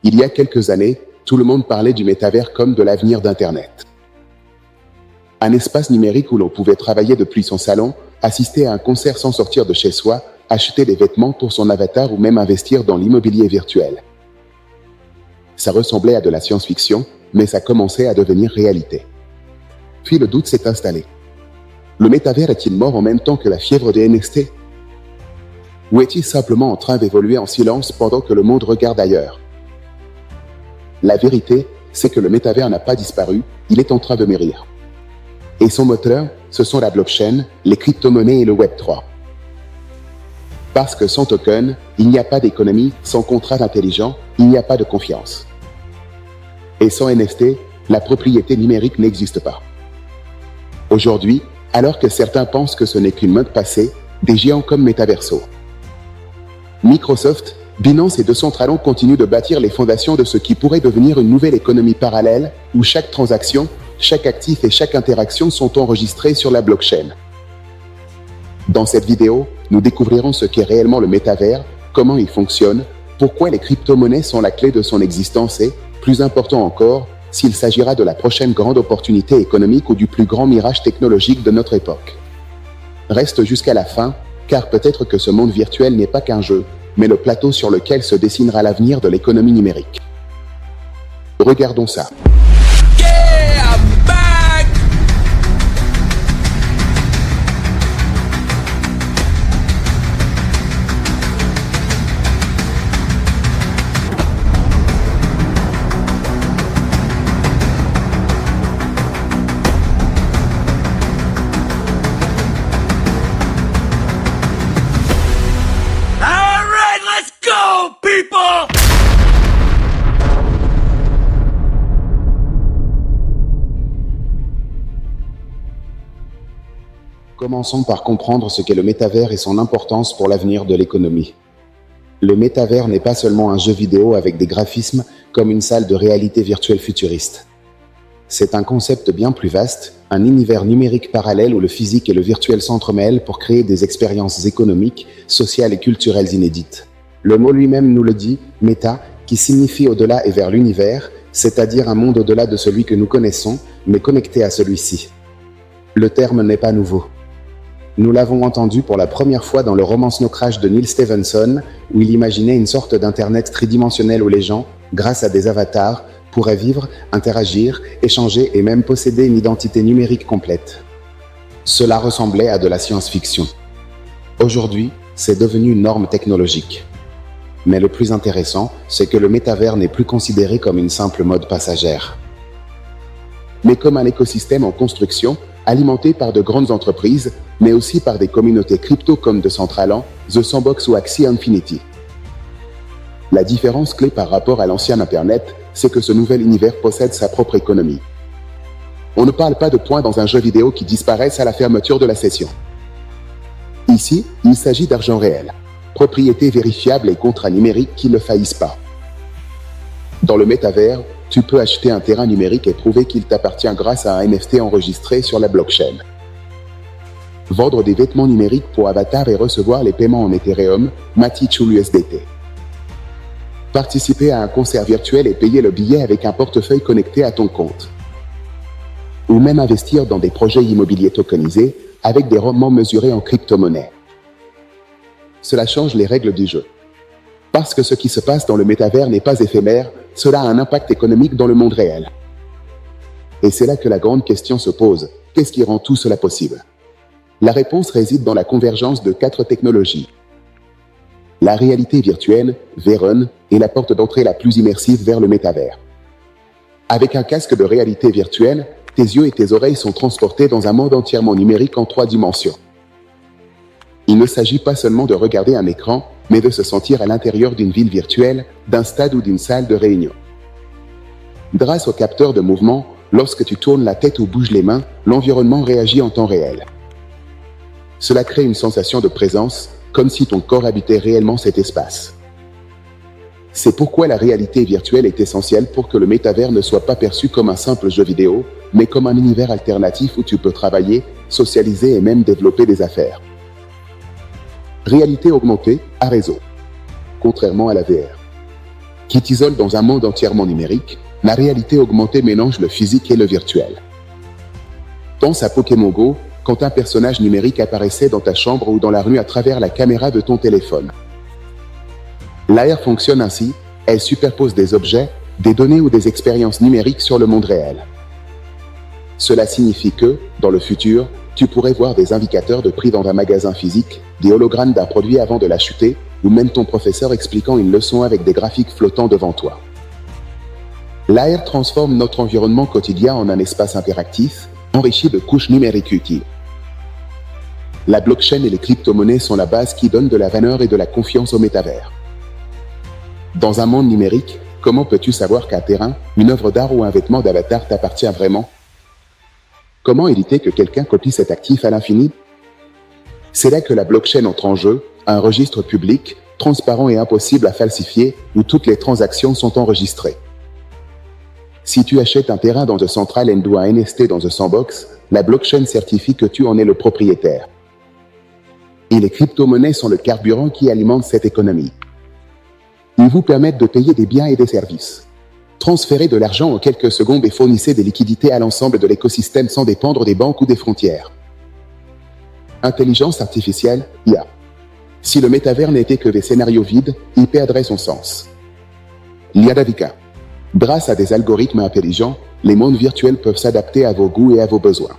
Il y a quelques années, tout le monde parlait du métavers comme de l'avenir d'Internet. Un espace numérique où l'on pouvait travailler depuis son salon, assister à un concert sans sortir de chez soi, acheter des vêtements pour son avatar ou même investir dans l'immobilier virtuel. Ça ressemblait à de la science-fiction, mais ça commençait à devenir réalité. Puis le doute s'est installé. Le métavers est-il mort en même temps que la fièvre des NFT? Ou est-il simplement en train d'évoluer en silence pendant que le monde regarde ailleurs? La vérité, c'est que le métavers n'a pas disparu, il est en train de mûrir. Et son moteur, ce sont la blockchain, les crypto-monnaies et le Web3. Parce que sans token, il n'y a pas d'économie, sans contrat intelligent, il n'y a pas de confiance. Et sans NFT, la propriété numérique n'existe pas. Aujourd'hui, alors que certains pensent que ce n'est qu'une mode passée, des géants comme Metaverso, Microsoft, Binance et Decentraland continuent de bâtir les fondations de ce qui pourrait devenir une nouvelle économie parallèle, où chaque transaction, chaque actif et chaque interaction sont enregistrés sur la blockchain. Dans cette vidéo, nous découvrirons ce qu'est réellement le métavers, comment il fonctionne, pourquoi les crypto-monnaies sont la clé de son existence et, plus important encore, s'il s'agira de la prochaine grande opportunité économique ou du plus grand mirage technologique de notre époque. Reste jusqu'à la fin, car peut-être que ce monde virtuel n'est pas qu'un jeu, mais le plateau sur lequel se dessinera l'avenir de l'économie numérique. Regardons ça. Commençons par comprendre ce qu'est le métavers et son importance pour l'avenir de l'économie. Le métavers n'est pas seulement un jeu vidéo avec des graphismes comme une salle de réalité virtuelle futuriste. C'est un concept bien plus vaste, un univers numérique parallèle où le physique et le virtuel s'entremêlent pour créer des expériences économiques, sociales et culturelles inédites. Le mot lui-même nous le dit, méta, qui signifie au-delà et vers l'univers, c'est-à-dire un monde au-delà de celui que nous connaissons, mais connecté à celui-ci. Le terme n'est pas nouveau. Nous l'avons entendu pour la première fois dans le roman Snow Crash de Neil Stephenson, où il imaginait une sorte d'internet tridimensionnel où les gens, grâce à des avatars, pourraient vivre, interagir, échanger et même posséder une identité numérique complète. Cela ressemblait à de la science-fiction. Aujourd'hui, c'est devenu une norme technologique. Mais le plus intéressant, c'est que le métavers n'est plus considéré comme une simple mode passagère, mais comme un écosystème en construction, alimenté par de grandes entreprises, mais aussi par des communautés crypto comme Decentraland, The Sandbox ou Axie Infinity. La différence clé par rapport à l'ancien Internet, c'est que ce nouvel univers possède sa propre économie. On ne parle pas de points dans un jeu vidéo qui disparaissent à la fermeture de la session. Ici, il s'agit d'argent réel, propriété vérifiable et contrats numériques qui ne faillissent pas. Dans le métavers, tu peux acheter un terrain numérique et prouver qu'il t'appartient grâce à un NFT enregistré sur la blockchain. Vendre des vêtements numériques pour avatar et recevoir les paiements en Ethereum, Matic ou l'USDT. Participer à un concert virtuel et payer le billet avec un portefeuille connecté à ton compte. Ou même investir dans des projets immobiliers tokenisés avec des rendements mesurés en crypto-monnaie. Cela change les règles du jeu. Parce que ce qui se passe dans le métavers n'est pas éphémère, cela a un impact économique dans le monde réel. Et c'est là que la grande question se pose. Qu'est-ce qui rend tout cela possible? La réponse réside dans la convergence de 4 technologies. La réalité virtuelle, VRun, est la porte d'entrée la plus immersive vers le métavers. Avec un casque de réalité virtuelle, tes yeux et tes oreilles sont transportés dans un monde entièrement numérique en 3 dimensions. Il ne s'agit pas seulement de regarder un écran, mais de se sentir à l'intérieur d'une ville virtuelle, d'un stade ou d'une salle de réunion. Grâce au capteur de mouvement, lorsque tu tournes la tête ou bouges les mains, l'environnement réagit en temps réel. Cela crée une sensation de présence, comme si ton corps habitait réellement cet espace. C'est pourquoi la réalité virtuelle est essentielle pour que le métavers ne soit pas perçu comme un simple jeu vidéo, mais comme un univers alternatif où tu peux travailler, socialiser et même développer des affaires. Réalité augmentée à réseau, contrairement à la VR. qui t'isole dans un monde entièrement numérique, la réalité augmentée mélange le physique et le virtuel. Pense à Pokémon Go, quand un personnage numérique apparaissait dans ta chambre ou dans la rue à travers la caméra de ton téléphone. L'AR fonctionne ainsi, elle superpose des objets, des données ou des expériences numériques sur le monde réel. Cela signifie que, dans le futur, tu pourrais voir des indicateurs de prix dans un magasin physique, des hologrammes d'un produit avant de l'acheter, ou même ton professeur expliquant une leçon avec des graphiques flottants devant toi. L'AR transforme notre environnement quotidien en un espace interactif, enrichi de couches numériques utiles. La blockchain et les crypto-monnaies sont la base qui donne de la valeur et de la confiance au métavers. Dans un monde numérique, comment peux-tu savoir qu'un terrain, une œuvre d'art ou un vêtement d'avatar t'appartient vraiment? Comment éviter que quelqu'un copie cet actif à l'infini? C'est là que la blockchain entre en jeu, un registre public, transparent et impossible à falsifier, où toutes les transactions sont enregistrées. Si tu achètes un terrain dans The Central and ou un NFT dans The Sandbox, la blockchain certifie que tu en es le propriétaire. Et les crypto-monnaies sont le carburant qui alimente cette économie. Ils vous permettent de payer des biens et des services. Transférez de l'argent en quelques secondes et fournissez des liquidités à l'ensemble de l'écosystème sans dépendre des banques ou des frontières. Intelligence artificielle, IA. Si le métavers n'était que des scénarios vides, il perdrait son sens. L'IA d'Avika. Grâce à des algorithmes intelligents, les mondes virtuels peuvent s'adapter à vos goûts et à vos besoins.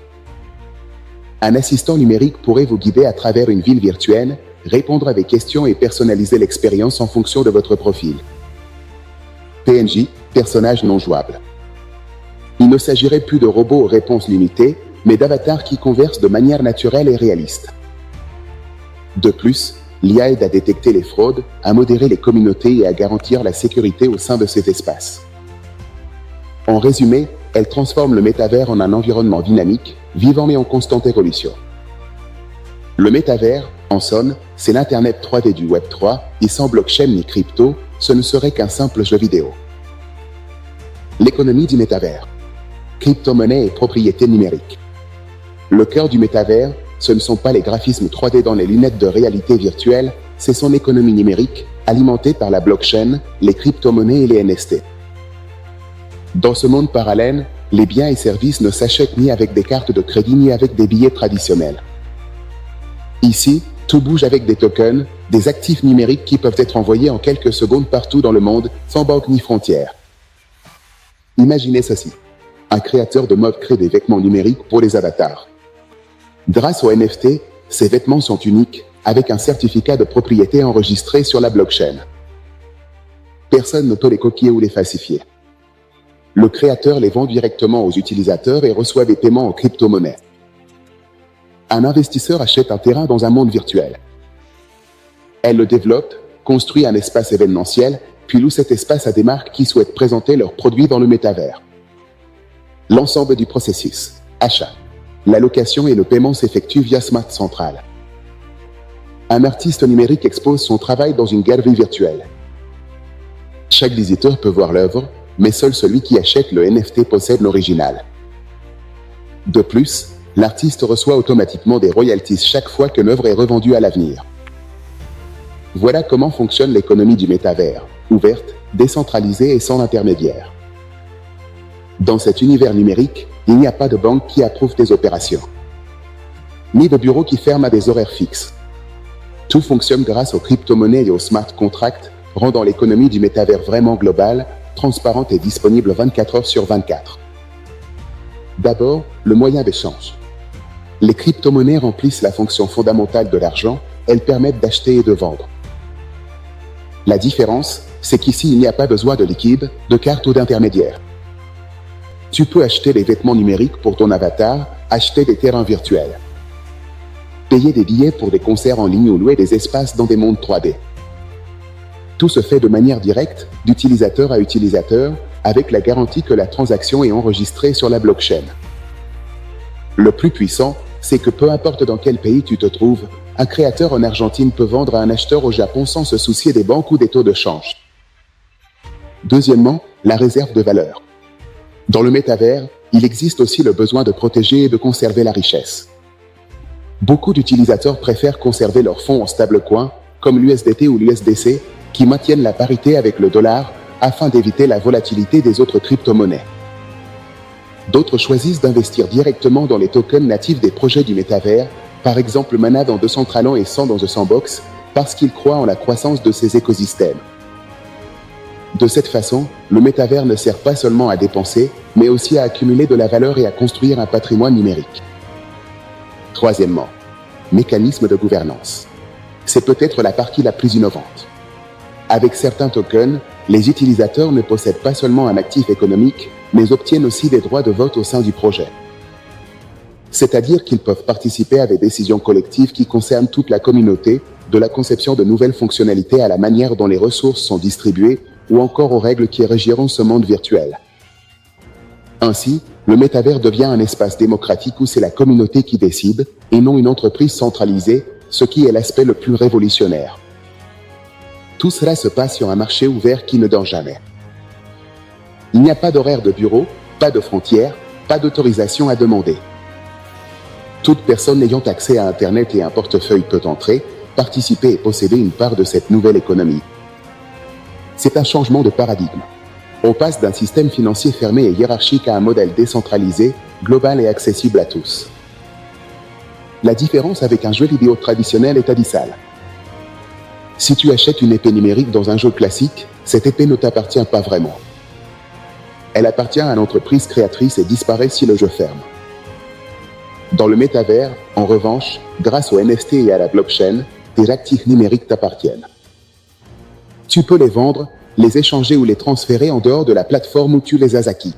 Un assistant numérique pourrait vous guider à travers une ville virtuelle, répondre à des questions et personnaliser l'expérience en fonction de votre profil. PNJ, personnage non jouable. Il ne s'agirait plus de robots aux réponses limitées, mais d'avatars qui conversent de manière naturelle et réaliste. De plus, l'IA aide à détecter les fraudes, à modérer les communautés et à garantir la sécurité au sein de ces espaces. En résumé, elle transforme le métavers en un environnement dynamique, vivant mais en constante évolution. Le métavers, en somme, c'est l'Internet 3D du Web 3, et sans blockchain ni crypto, ce ne serait qu'un simple jeu vidéo. L'économie du métavers. Crypto-monnaie et propriété numérique. Le cœur du métavers, ce ne sont pas les graphismes 3D dans les lunettes de réalité virtuelle, c'est son économie numérique, alimentée par la blockchain, les crypto-monnaies et les NFT. Dans ce monde parallèle, les biens et services ne s'achètent ni avec des cartes de crédit ni avec des billets traditionnels. Ici, tout bouge avec des tokens, des actifs numériques qui peuvent être envoyés en quelques secondes partout dans le monde, sans banque ni frontières. Imaginez ceci. Un créateur de mode crée des vêtements numériques pour les avatars. Grâce aux NFT, ces vêtements sont uniques, avec un certificat de propriété enregistré sur la blockchain. Personne ne peut les copier ou les falsifier. Le créateur les vend directement aux utilisateurs et reçoit des paiements en crypto-monnaie. Un investisseur achète un terrain dans un monde virtuel. Elle le développe, construit un espace événementiel, puis loue cet espace à des marques qui souhaitent présenter leurs produits dans le métavers. L'ensemble du processus, achat, la location et le paiement s'effectuent via Smart Central. Un artiste numérique expose son travail dans une galerie virtuelle. Chaque visiteur peut voir l'œuvre, mais seul celui qui achète le NFT possède l'original. De plus, l'artiste reçoit automatiquement des royalties chaque fois que l'œuvre est revendue à l'avenir. Voilà comment fonctionne l'économie du métavers, ouverte, décentralisée et sans intermédiaire. Dans cet univers numérique, il n'y a pas de banque qui approuve tes opérations, ni de bureau qui ferme à des horaires fixes. Tout fonctionne grâce aux crypto-monnaies et aux smart contracts, rendant l'économie du métavers vraiment globale, transparente et disponible 24 heures sur 24. D'abord, le moyen d'échange. Les crypto-monnaies remplissent la fonction fondamentale de l'argent, elles permettent d'acheter et de vendre. La différence, c'est qu'ici il n'y a pas besoin de liquide, de carte ou d'intermédiaire. Tu peux acheter des vêtements numériques pour ton avatar, acheter des terrains virtuels, payer des billets pour des concerts en ligne ou louer des espaces dans des mondes 3D. Tout se fait de manière directe, d'utilisateur à utilisateur, avec la garantie que la transaction est enregistrée sur la blockchain. Le plus puissant, c'est que peu importe dans quel pays tu te trouves, un créateur en Argentine peut vendre à un acheteur au Japon sans se soucier des banques ou des taux de change. Deuxièmement, la réserve de valeur. Dans le métavers, il existe aussi le besoin de protéger et de conserver la richesse. Beaucoup d'utilisateurs préfèrent conserver leurs fonds en stablecoin, comme l'USDT ou l'USDC, qui maintiennent la parité avec le dollar, afin d'éviter la volatilité des autres crypto-monnaies. D'autres choisissent d'investir directement dans les tokens natifs des projets du métavers, par exemple Mana dans Decentraland et Sand dans The Sandbox, parce qu'ils croient en la croissance de ces écosystèmes. De cette façon, le métavers ne sert pas seulement à dépenser, mais aussi à accumuler de la valeur et à construire un patrimoine numérique. Troisièmement, mécanisme de gouvernance. C'est peut-être la partie la plus innovante. Avec certains tokens, les utilisateurs ne possèdent pas seulement un actif économique, mais obtiennent aussi des droits de vote au sein du projet. C'est-à-dire qu'ils peuvent participer à des décisions collectives qui concernent toute la communauté, de la conception de nouvelles fonctionnalités à la manière dont les ressources sont distribuées, ou encore aux règles qui régiront ce monde virtuel. Ainsi, le métavers devient un espace démocratique où c'est la communauté qui décide, et non une entreprise centralisée, ce qui est l'aspect le plus révolutionnaire. Tout cela se passe sur un marché ouvert qui ne dort jamais. Il n'y a pas d'horaire de bureau, pas de frontières, pas d'autorisation à demander. Toute personne ayant accès à Internet et un portefeuille peut entrer, participer et posséder une part de cette nouvelle économie. C'est un changement de paradigme. On passe d'un système financier fermé et hiérarchique à un modèle décentralisé, global et accessible à tous. La différence avec un jeu vidéo traditionnel est abyssale. Si tu achètes une épée numérique dans un jeu classique, cette épée ne t'appartient pas vraiment. Elle appartient à l'entreprise créatrice et disparaît si le jeu ferme. Dans le métavers, en revanche, grâce aux NFT et à la blockchain, tes actifs numériques t'appartiennent. Tu peux les vendre, les échanger ou les transférer en dehors de la plateforme où tu les as acquis.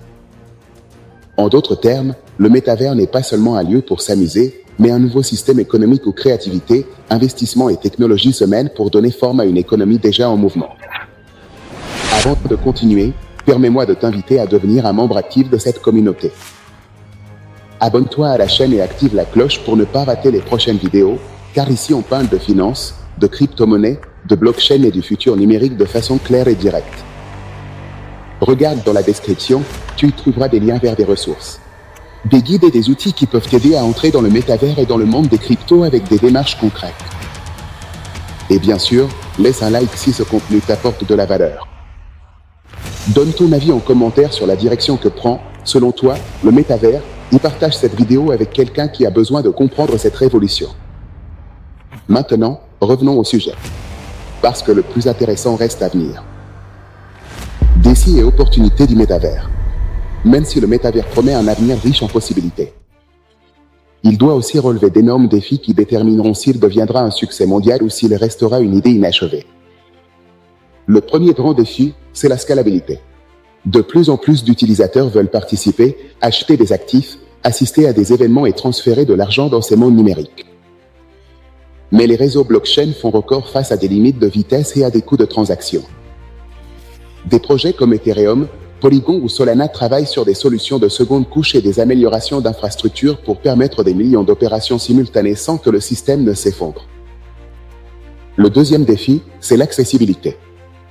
En d'autres termes, le métavers n'est pas seulement un lieu pour s'amuser, mais un nouveau système économique où créativité, investissement et technologie se mêlent pour donner forme à une économie déjà en mouvement. Avant de continuer, permets-moi de t'inviter à devenir un membre actif de cette communauté. Abonne-toi à la chaîne et active la cloche pour ne pas rater les prochaines vidéos, car ici on parle de finance, de crypto-monnaie, de blockchain et du futur numérique de façon claire et directe. Regarde dans la description, tu y trouveras des liens vers des ressources, des guides et des outils qui peuvent t'aider à entrer dans le métavers et dans le monde des cryptos avec des démarches concrètes. Et bien sûr, laisse un like si ce contenu t'apporte de la valeur. Donne ton avis en commentaire sur la direction que prend, selon toi, le métavers, et partage cette vidéo avec quelqu'un qui a besoin de comprendre cette révolution. Maintenant, revenons au sujet. Parce que le plus intéressant reste à venir. Défis et opportunités du métavers. Même si le métavers promet un avenir riche en possibilités, il doit aussi relever d'énormes défis qui détermineront s'il deviendra un succès mondial ou s'il restera une idée inachevée. Le premier grand défi, c'est la scalabilité. De plus en plus d'utilisateurs veulent participer, acheter des actifs, assister à des événements et transférer de l'argent dans ces mondes numériques. Mais les réseaux blockchain font encore face à des limites de vitesse et à des coûts de transaction. Des projets comme Ethereum, Polygon ou Solana travaillent sur des solutions de seconde couche et des améliorations d'infrastructures pour permettre des millions d'opérations simultanées sans que le système ne s'effondre. Le deuxième défi, c'est l'accessibilité.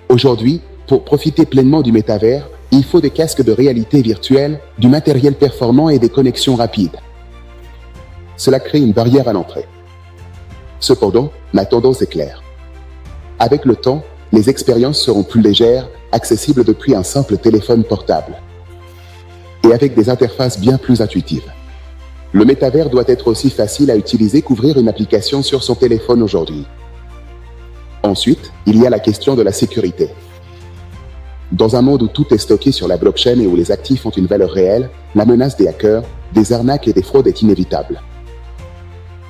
Aujourd'hui, pour profiter pleinement du métavers, il faut des casques de réalité virtuelle, du matériel performant et des connexions rapides. Cela crée une barrière à l'entrée. Cependant, la tendance est claire. Avec le temps, les expériences seront plus légères, accessibles depuis un simple téléphone portable. Et avec des interfaces bien plus intuitives. Le métavers doit être aussi facile à utiliser qu'ouvrir une application sur son téléphone aujourd'hui. Ensuite, il y a la question de la sécurité. Dans un monde où tout est stocké sur la blockchain et où les actifs ont une valeur réelle, la menace des hackers, des arnaques et des fraudes est inévitable.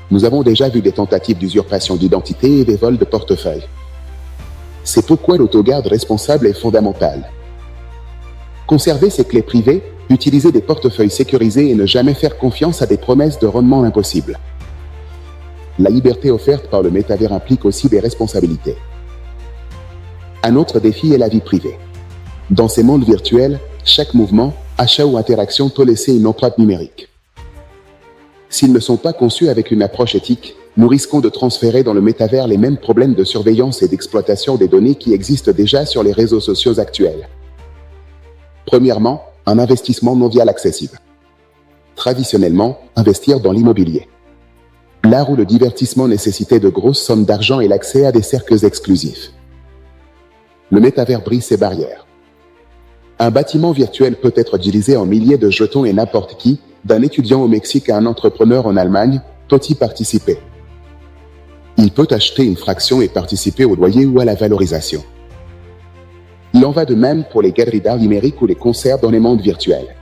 Nous avons déjà vu des tentatives d'usurpation d'identité et des vols de portefeuille. C'est pourquoi l'autogarde responsable est fondamentale. Conserver ses clés privées, utiliser des portefeuilles sécurisés et ne jamais faire confiance à des promesses de rendement impossibles. La liberté offerte par le métavers implique aussi des responsabilités. Un autre défi est la vie privée. Dans ces mondes virtuels, chaque mouvement, achat ou interaction peut laisser une empreinte numérique. S'ils ne sont pas conçus avec une approche éthique, nous risquons de transférer dans le métavers les mêmes problèmes de surveillance et d'exploitation des données qui existent déjà sur les réseaux sociaux actuels. Premièrement, un investissement mondial accessible. Traditionnellement, investir dans l'immobilier. L'art où le divertissement nécessitait de grosses sommes d'argent et l'accès à des cercles exclusifs. Le métavers brise ces barrières. Un bâtiment virtuel peut être divisé en milliers de jetons et n'importe qui, d'un étudiant au Mexique à un entrepreneur en Allemagne, peut y participer. Il peut acheter une fraction et participer au loyer ou à la valorisation. Il en va de même pour les galeries d'art numérique ou les concerts dans les mondes virtuels.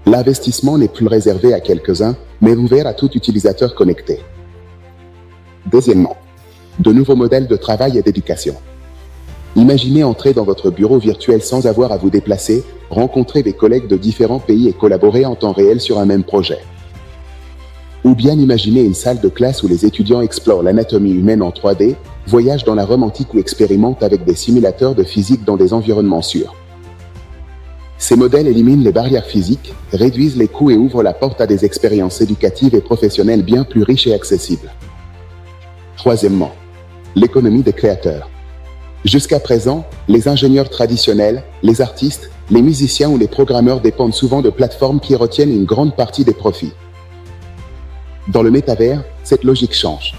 L'investissement n'est plus réservé à quelques-uns, mais ouvert à tout utilisateur connecté. Deuxièmement, de nouveaux modèles de travail et d'éducation. Imaginez entrer dans votre bureau virtuel sans avoir à vous déplacer, rencontrer des collègues de différents pays et collaborer en temps réel sur un même projet. Ou bien imaginez une salle de classe où les étudiants explorent l'anatomie humaine en 3D, voyagent dans la Rome antique ou expérimentent avec des simulateurs de physique dans des environnements sûrs. Ces modèles éliminent les barrières physiques, réduisent les coûts et ouvrent la porte à des expériences éducatives et professionnelles bien plus riches et accessibles. Troisièmement, l'économie des créateurs. Jusqu'à présent, les ingénieurs traditionnels, les artistes, les musiciens ou les programmeurs dépendent souvent de plateformes qui retiennent une grande partie des profits. Dans le métavers, cette logique change.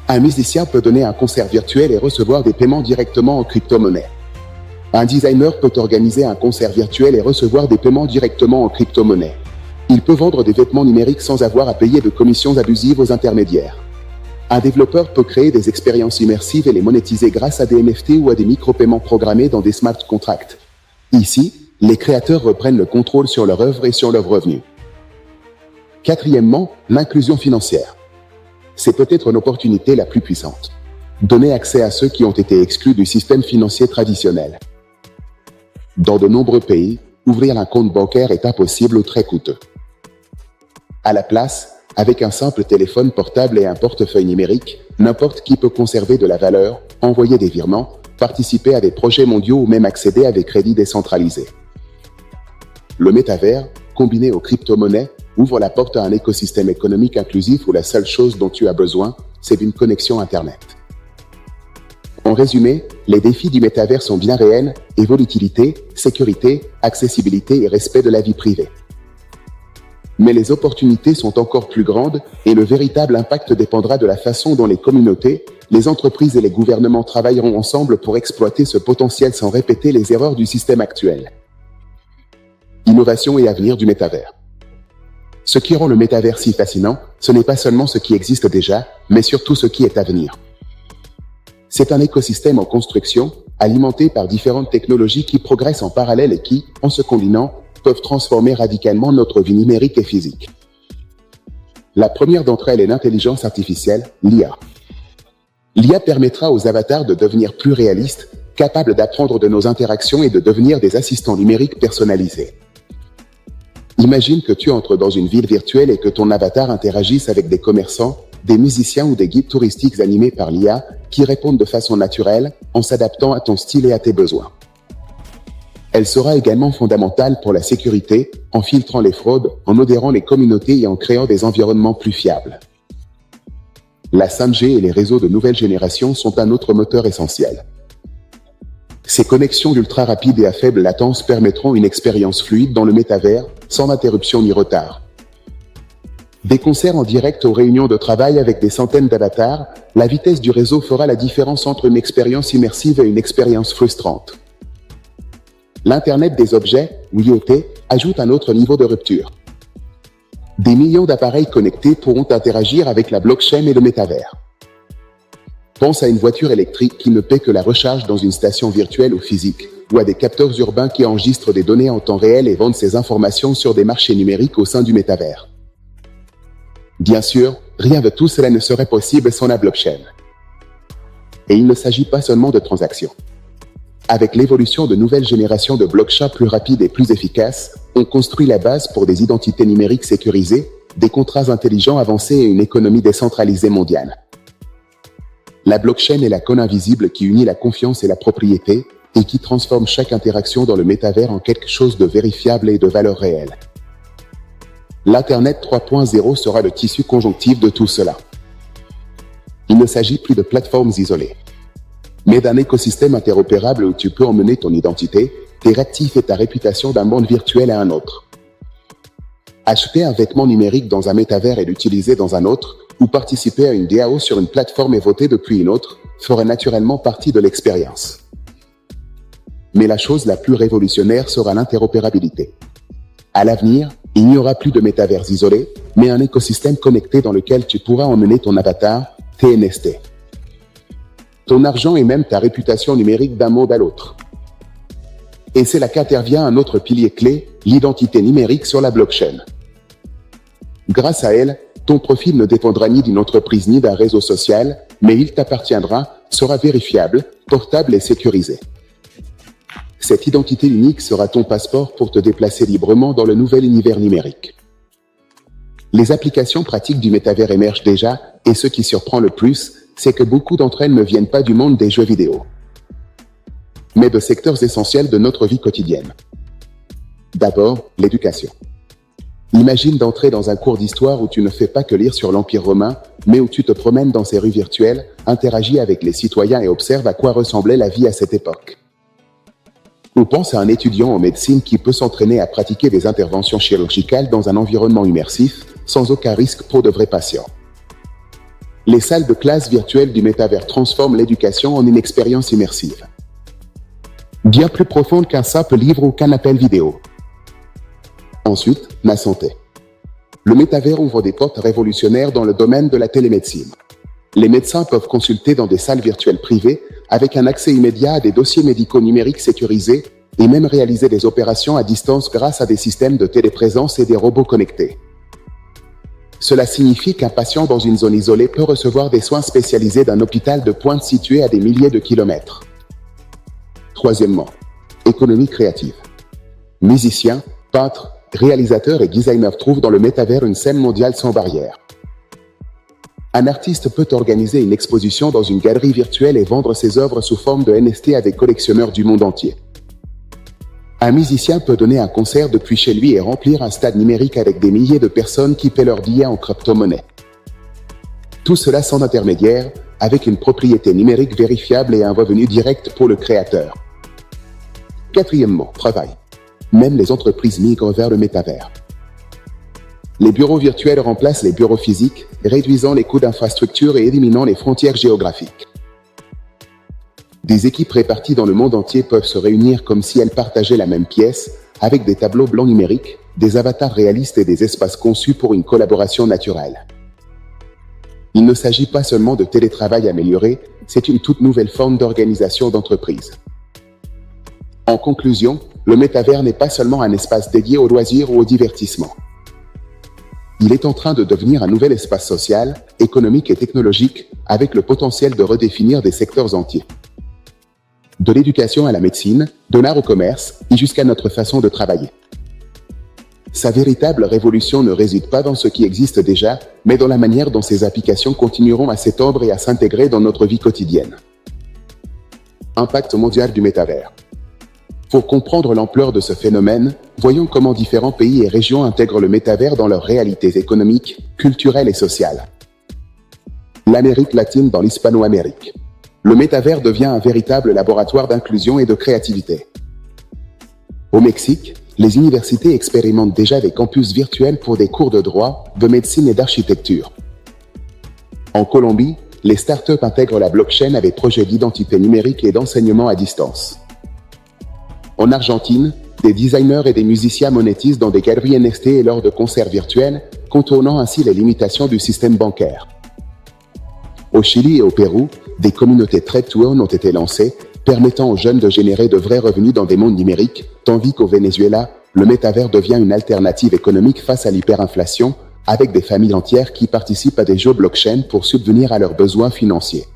Un musicien peut donner un concert virtuel et recevoir des paiements directement en crypto-monnaie. Un designer peut organiser un concert virtuel et recevoir des paiements directement en crypto-monnaie. Il peut vendre des vêtements numériques sans avoir à payer de commissions abusives aux intermédiaires. Un développeur peut créer des expériences immersives et les monétiser grâce à des NFT ou à des micro-paiements programmés dans des smart contracts. Ici, les créateurs reprennent le contrôle sur leur œuvre et sur leurs revenus. Quatrièmement, l'inclusion financière. C'est peut-être l'opportunité la plus puissante. Donner accès à ceux qui ont été exclus du système financier traditionnel. Dans de nombreux pays, ouvrir un compte bancaire est impossible ou très coûteux. À la place, avec un simple téléphone portable et un portefeuille numérique, n'importe qui peut conserver de la valeur, envoyer des virements, participer à des projets mondiaux ou même accéder à des crédits décentralisés. Le métavers, combiné aux crypto-monnaies, ouvre la porte à un écosystème économique inclusif où la seule chose dont tu as besoin, c'est d'une connexion Internet. En résumé, les défis du métavers sont bien réels, et volatilité, sécurité, accessibilité et respect de la vie privée. Mais les opportunités sont encore plus grandes et le véritable impact dépendra de la façon dont les communautés, les entreprises et les gouvernements travailleront ensemble pour exploiter ce potentiel sans répéter les erreurs du système actuel. Innovation et avenir du métavers. Ce qui rend le métavers si fascinant, ce n'est pas seulement ce qui existe déjà, mais surtout ce qui est à venir. C'est un écosystème en construction, alimenté par différentes technologies qui progressent en parallèle et qui, en se combinant, peuvent transformer radicalement notre vie numérique et physique. La première d'entre elles est l'intelligence artificielle, l'IA. L'IA permettra aux avatars de devenir plus réalistes, capables d'apprendre de nos interactions et de devenir des assistants numériques personnalisés. Imagine que tu entres dans une ville virtuelle et que ton avatar interagisse avec des commerçants, des musiciens ou des guides touristiques animés par l'IA qui répondent de façon naturelle, en s'adaptant à ton style et à tes besoins. Elle sera également fondamentale pour la sécurité, en filtrant les fraudes, en modérant les communautés et en créant des environnements plus fiables. La 5G et les réseaux de nouvelle génération sont un autre moteur essentiel. Ces connexions ultra rapides et à faible latence permettront une expérience fluide dans le métavers, sans interruption ni retard. Des concerts en direct aux réunions de travail avec des centaines d'avatars, la vitesse du réseau fera la différence entre une expérience immersive et une expérience frustrante. L'Internet des objets, ou IoT, ajoute un autre niveau de rupture. Des millions d'appareils connectés pourront interagir avec la blockchain et le métavers. Pense à une voiture électrique qui ne paie que la recharge dans une station virtuelle ou physique, ou à des capteurs urbains qui enregistrent des données en temps réel et vendent ces informations sur des marchés numériques au sein du métavers. Bien sûr, rien de tout cela ne serait possible sans la blockchain. Et il ne s'agit pas seulement de transactions. Avec l'évolution de nouvelles générations de blockchains plus rapides et plus efficaces, on construit la base pour des identités numériques sécurisées, des contrats intelligents avancés et une économie décentralisée mondiale. La blockchain est la colle invisible qui unit la confiance et la propriété, et qui transforme chaque interaction dans le métavers en quelque chose de vérifiable et de valeur réelle. L'Internet 3.0 sera le tissu conjonctif de tout cela. Il ne s'agit plus de plateformes isolées, mais d'un écosystème interopérable où tu peux emmener ton identité, tes réactifs et ta réputation d'un monde virtuel à un autre. Acheter un vêtement numérique dans un métavers et l'utiliser dans un autre, ou participer à une DAO sur une plateforme et voter depuis une autre, ferait naturellement partie de l'expérience. mais la chose la plus révolutionnaire sera l'interopérabilité. À l'avenir, il n'y aura plus de métavers isolés, mais un écosystème connecté dans lequel tu pourras emmener ton avatar, tes NFT. Ton argent et même ta réputation numérique d'un monde à l'autre. Et c'est là qu'intervient un autre pilier clé, l'identité numérique sur la blockchain. Grâce à elle, ton profil ne dépendra ni d'une entreprise ni d'un réseau social, mais il t'appartiendra, sera vérifiable, portable et sécurisé. Cette identité unique sera ton passeport pour te déplacer librement dans le nouvel univers numérique. Les applications pratiques du métavers émergent déjà, et ce qui surprend le plus, c'est que beaucoup d'entre elles ne viennent pas du monde des jeux vidéo, mais de secteurs essentiels de notre vie quotidienne. D'abord, l'éducation. Imagine d'entrer dans un cours d'histoire où tu ne fais pas que lire sur l'Empire romain, mais où tu te promènes dans ces rues virtuelles, interagis avec les citoyens et observes à quoi ressemblait la vie à cette époque. Ou pense à un étudiant en médecine qui peut s'entraîner à pratiquer des interventions chirurgicales dans un environnement immersif, sans aucun risque pour de vrais patients. Les salles de classe virtuelles du métavers transforment l'éducation en une expérience immersive. Bien plus profonde qu'un simple livre ou qu'un appel vidéo. Ensuite, la santé. Le métavers ouvre des portes révolutionnaires dans le domaine de la télémédecine. Les médecins peuvent consulter dans des salles virtuelles privées, avec un accès immédiat à des dossiers médicaux numériques sécurisés, et même réaliser des opérations à distance grâce à des systèmes de téléprésence et des robots connectés. Cela signifie qu'un patient dans une zone isolée peut recevoir des soins spécialisés d'un hôpital de pointe situé à des milliers de kilomètres. Troisièmement, économie créative. Musiciens, peintres, réalisateurs et designers trouvent dans le métavers une scène mondiale sans barrière. Un artiste peut organiser une exposition dans une galerie virtuelle et vendre ses œuvres sous forme de NFT à des collectionneurs du monde entier. Un musicien peut donner un concert depuis chez lui et remplir un stade numérique avec des milliers de personnes qui paient leurs billets en crypto-monnaie. Tout cela sans intermédiaire, avec une propriété numérique vérifiable et un revenu direct pour le créateur. Quatrièmement, travail. Même les entreprises migrent vers le métavers. Les bureaux virtuels remplacent les bureaux physiques, réduisant les coûts d'infrastructure et éliminant les frontières géographiques. Des équipes réparties dans le monde entier peuvent se réunir comme si elles partageaient la même pièce, avec des tableaux blancs numériques, des avatars réalistes et des espaces conçus pour une collaboration naturelle. Il ne s'agit pas seulement de télétravail amélioré, c'est une toute nouvelle forme d'organisation d'entreprise. En conclusion, le métavers n'est pas seulement un espace dédié aux loisirs ou au divertissement. Il est en train de devenir un nouvel espace social, économique et technologique, avec le potentiel de redéfinir des secteurs entiers. De l'éducation à la médecine, de l'art au commerce, et jusqu'à notre façon de travailler. Sa véritable révolution ne réside pas dans ce qui existe déjà, mais dans la manière dont ces applications continueront à s'étendre et à s'intégrer dans notre vie quotidienne. Impact mondial du métavers. Pour comprendre l'ampleur de ce phénomène, voyons comment différents pays et régions intègrent le métavers dans leurs réalités économiques, culturelles et sociales. L'Amérique latine dans l'Hispano-Amérique. Le métavers devient un véritable laboratoire d'inclusion et de créativité. Au Mexique, les universités expérimentent déjà des campus virtuels pour des cours de droit, de médecine et d'architecture. En Colombie, les startups intègrent la blockchain à des projets d'identité numérique et d'enseignement à distance. En Argentine, des designers et des musiciens monétisent dans des galeries NFT et lors de concerts virtuels, contournant ainsi les limitations du système bancaire. Au Chili et au Pérou, des communautés trade to earn ont été lancées, permettant aux jeunes de générer de vrais revenus dans des mondes numériques, tandis qu'au Venezuela, le métavers devient une alternative économique face à l'hyperinflation, avec des familles entières qui participent à des jeux blockchain pour subvenir à leurs besoins financiers.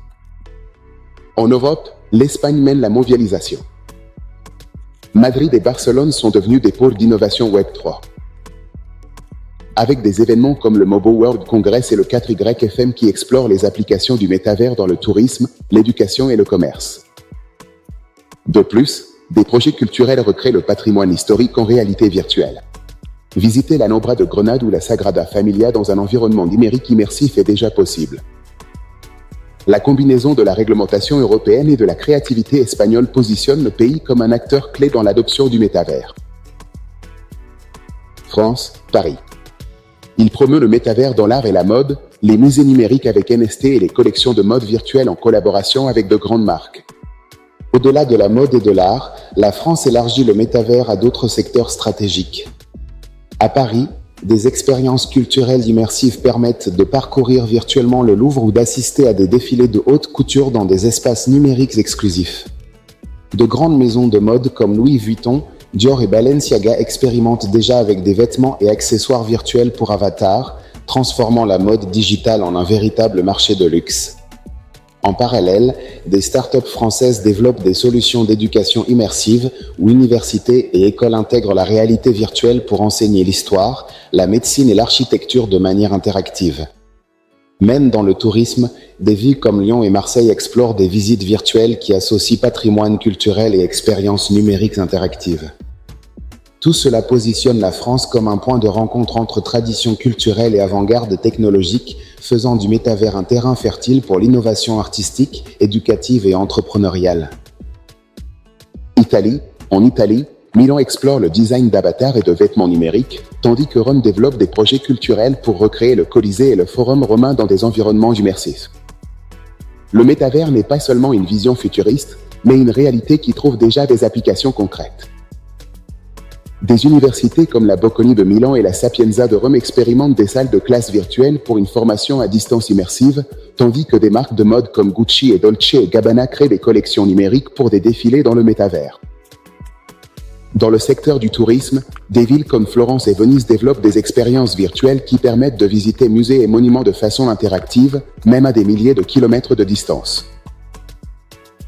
En Europe, l'Espagne mène la mondialisation. Madrid et Barcelone sont devenus des pôles d'innovation Web3. Avec des événements comme le Mobile World Congress et le 4YFM qui explorent les applications du métavers dans le tourisme, l'éducation et le commerce. De plus, des projets culturels recréent le patrimoine historique en réalité virtuelle. Visiter l'Alhambra de Grenade ou la Sagrada Familia dans un environnement numérique immersif est déjà possible. La combinaison de la réglementation européenne et de la créativité espagnole positionne le pays comme un acteur clé dans l'adoption du métavers. France, Paris. Il promeut le métavers dans l'art et la mode, les musées numériques avec NFT et les collections de mode virtuelles en collaboration avec de grandes marques. Au-delà de la mode et de l'art, la France élargit le métavers à d'autres secteurs stratégiques. À Paris, des expériences culturelles immersives permettent de parcourir virtuellement le Louvre ou d'assister à des défilés de haute couture dans des espaces numériques exclusifs. De grandes maisons de mode comme Louis Vuitton, Dior et Balenciaga expérimentent déjà avec des vêtements et accessoires virtuels pour avatars, transformant la mode digitale en un véritable marché de luxe. En parallèle, des startups françaises développent des solutions d'éducation immersive où universités et écoles intègrent la réalité virtuelle pour enseigner l'histoire, la médecine et l'architecture de manière interactive. Même dans le tourisme, des villes comme Lyon et Marseille explorent des visites virtuelles qui associent patrimoine culturel et expériences numériques interactives. Tout cela positionne la France comme un point de rencontre entre tradition culturelle et avant-garde technologique, faisant du métavers un terrain fertile pour l'innovation artistique, éducative et entrepreneuriale. En Italie, Milan explore le design d'avatars et de vêtements numériques, tandis que Rome développe des projets culturels pour recréer le Colisée et le Forum romain dans des environnements immersifs. Le métavers n'est pas seulement une vision futuriste, mais une réalité qui trouve déjà des applications concrètes. Des universités comme la Bocconi de Milan et la Sapienza de Rome expérimentent des salles de classe virtuelles pour une formation à distance immersive, tandis que des marques de mode comme Gucci et Dolce & Gabbana créent des collections numériques pour des défilés dans le métavers. Dans le secteur du tourisme, des villes comme Florence et Venise développent des expériences virtuelles qui permettent de visiter musées et monuments de façon interactive, même à des milliers de kilomètres de distance.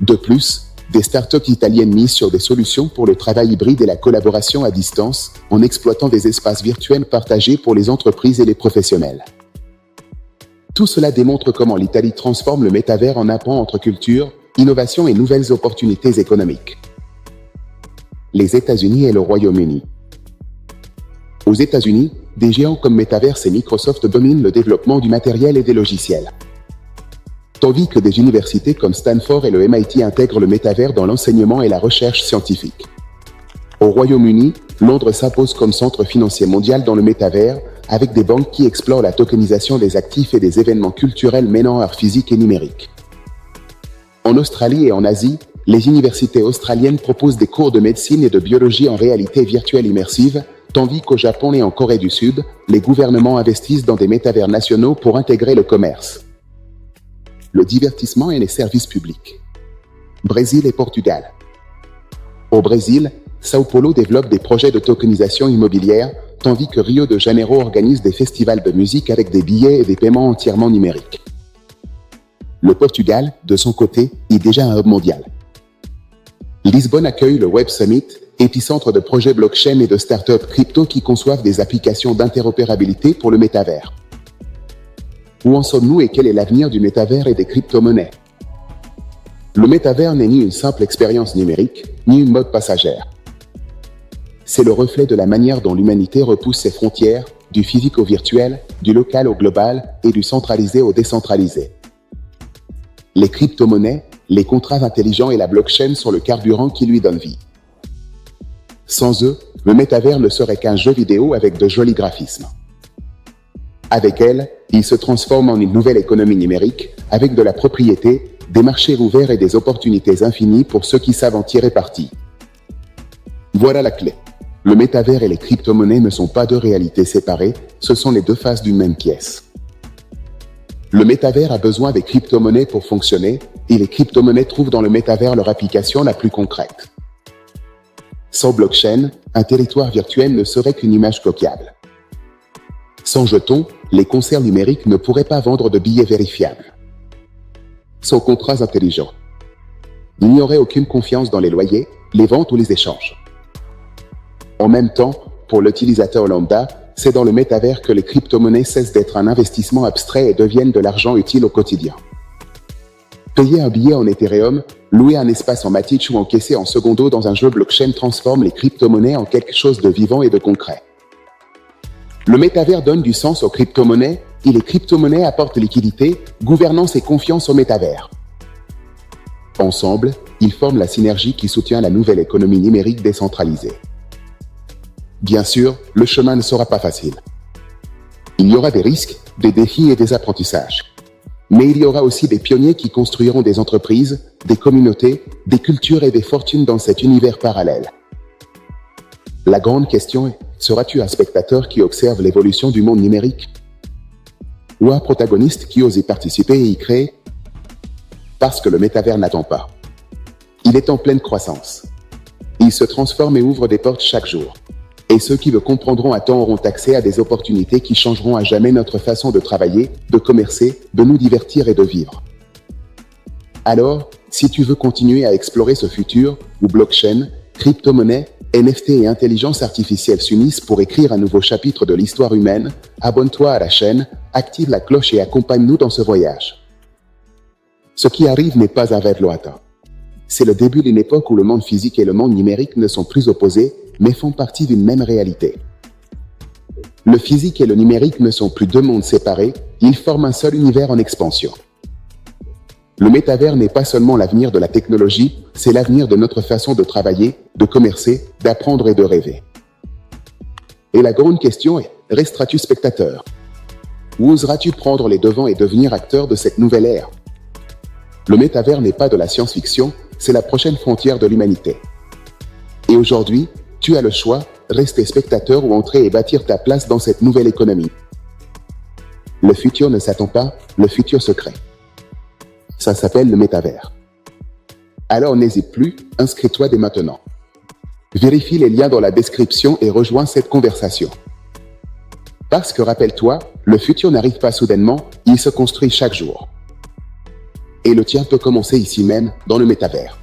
De plus, des startups italiennes misent sur des solutions pour le travail hybride et la collaboration à distance, en exploitant des espaces virtuels partagés pour les entreprises et les professionnels. Tout cela démontre comment l'Italie transforme le métavers en un pont entre culture, innovation et nouvelles opportunités économiques. Les États-Unis et le Royaume-Uni. Aux États-Unis, des géants comme Metaverse et Microsoft dominent le développement du matériel et des logiciels. Tandis que des universités comme Stanford et le MIT intègrent le métavers dans l'enseignement et la recherche scientifique. Au Royaume-Uni, Londres s'impose comme centre financier mondial dans le métavers, avec des banques qui explorent la tokenisation des actifs et des événements culturels mêlant art physique et numérique. En Australie et en Asie, les universités australiennes proposent des cours de médecine et de biologie en réalité virtuelle immersive, tandis qu'au Japon et en Corée du Sud, les gouvernements investissent dans des métavers nationaux pour intégrer le commerce. Le divertissement et les services publics. Brésil et Portugal. Au Brésil, São Paulo développe des projets de tokenisation immobilière, tandis que Rio de Janeiro organise des festivals de musique avec des billets et des paiements entièrement numériques. Le Portugal, de son côté, est déjà un hub mondial. Lisbonne accueille le Web Summit, épicentre de projets blockchain et de startups crypto qui conçoivent des applications d'interopérabilité pour le métavers. Où en sommes-nous et quel est l'avenir du métavers et des crypto-monnaies? Le métavers n'est ni une simple expérience numérique, ni une mode passagère. C'est le reflet de la manière dont l'humanité repousse ses frontières, du physique au virtuel, du local au global et du centralisé au décentralisé. Les crypto-monnaies, les contrats intelligents et la blockchain sont le carburant qui lui donne vie. Sans eux, le métavers ne serait qu'un jeu vidéo avec de jolis graphismes. Avec elle, il se transforme en une nouvelle économie numérique, avec de la propriété, des marchés ouverts et des opportunités infinies pour ceux qui savent en tirer parti. Voilà la clé. Le métavers et les crypto-monnaies ne sont pas deux réalités séparées, ce sont les deux faces d'une même pièce. Le métavers a besoin des crypto-monnaies pour fonctionner, et les crypto-monnaies trouvent dans le métavers leur application la plus concrète. Sans blockchain, un territoire virtuel ne serait qu'une image copiable. Sans jetons, les concerts numériques ne pourraient pas vendre de billets vérifiables. Sans contrats intelligents, il n'y aurait aucune confiance dans les loyers, les ventes ou les échanges. En même temps, pour l'utilisateur lambda, c'est dans le métavers que les crypto-monnaies cessent d'être un investissement abstrait et deviennent de l'argent utile au quotidien. Payer un billet en Ethereum, louer un espace en Matic ou encaisser en secondo dans un jeu blockchain transforme les crypto-monnaies en quelque chose de vivant et de concret. Le métavers donne du sens aux crypto-monnaies et les crypto-monnaies apportent liquidité, gouvernance et confiance au métavers. Ensemble, ils forment la synergie qui soutient la nouvelle économie numérique décentralisée. Bien sûr, le chemin ne sera pas facile. Il y aura des risques, des défis et des apprentissages. Mais il y aura aussi des pionniers qui construiront des entreprises, des communautés, des cultures et des fortunes dans cet univers parallèle. La grande question est, seras-tu un spectateur qui observe l'évolution du monde numérique? Ou un protagoniste qui ose y participer et y créer? Parce que le métavers n'attend pas. Il est en pleine croissance. Il se transforme et ouvre des portes chaque jour. Et ceux qui le comprendront à temps auront accès à des opportunités qui changeront à jamais notre façon de travailler, de commercer, de nous divertir et de vivre. Alors, si tu veux continuer à explorer ce futur, où blockchain, crypto-monnaie, NFT et intelligence artificielle s'unissent pour écrire un nouveau chapitre de l'histoire humaine, abonne-toi à la chaîne, active la cloche et accompagne-nous dans ce voyage. Ce qui arrive n'est pas un rêve lointain. C'est le début d'une époque où le monde physique et le monde numérique ne sont plus opposés, mais font partie d'une même réalité. Le physique et le numérique ne sont plus deux mondes séparés, ils forment un seul univers en expansion. Le métavers n'est pas seulement l'avenir de la technologie, c'est l'avenir de notre façon de travailler, de commercer, d'apprendre et de rêver. Et la grande question est, resteras-tu spectateur? Ou oseras-tu prendre les devants et devenir acteur de cette nouvelle ère? Le métavers n'est pas de la science-fiction, c'est la prochaine frontière de l'humanité. Et aujourd'hui, tu as le choix, rester spectateur ou entrer et bâtir ta place dans cette nouvelle économie. Le futur ne s'attend pas, le futur se crée. Ça s'appelle le métavers. Alors n'hésite plus, inscris-toi dès maintenant. Vérifie les liens dans la description et rejoins cette conversation. Parce que rappelle-toi, le futur n'arrive pas soudainement, il se construit chaque jour. Et le tien peut commencer ici même, dans le métavers.